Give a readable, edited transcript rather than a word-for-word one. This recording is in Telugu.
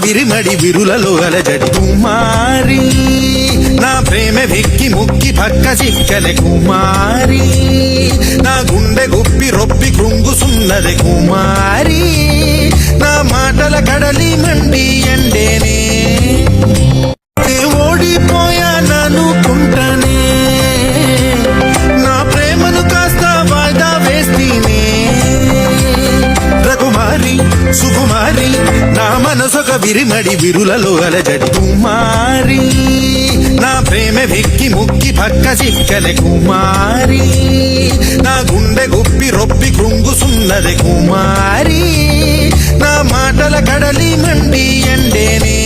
విరిమడి విరులలో అలజడి కుమారి నా ప్రేమ వెక్కి ముక్కి పక్క చిక్కలే కుమారి నా గుండె గుప్పి రొప్పి కృంగుసున్నది కుమారి నా మాటల కడలి మండి ఎండేనే ఓడిపోయాననుకుంటానే నా ప్రేమను కాస్త వాయిదా వేస్తీనే రకుమారి సుకుమారి నా మనసొక విరిమడి విరులలో అలజడి కుమారి నా ప్రేమ వెక్కి ముక్కి పక్క చిక్కలే కుమారి నా గుండె గుప్పి రొప్పి కృంగుసున్నది కుమారి నా మాటల కడలి మండి ఎండేనే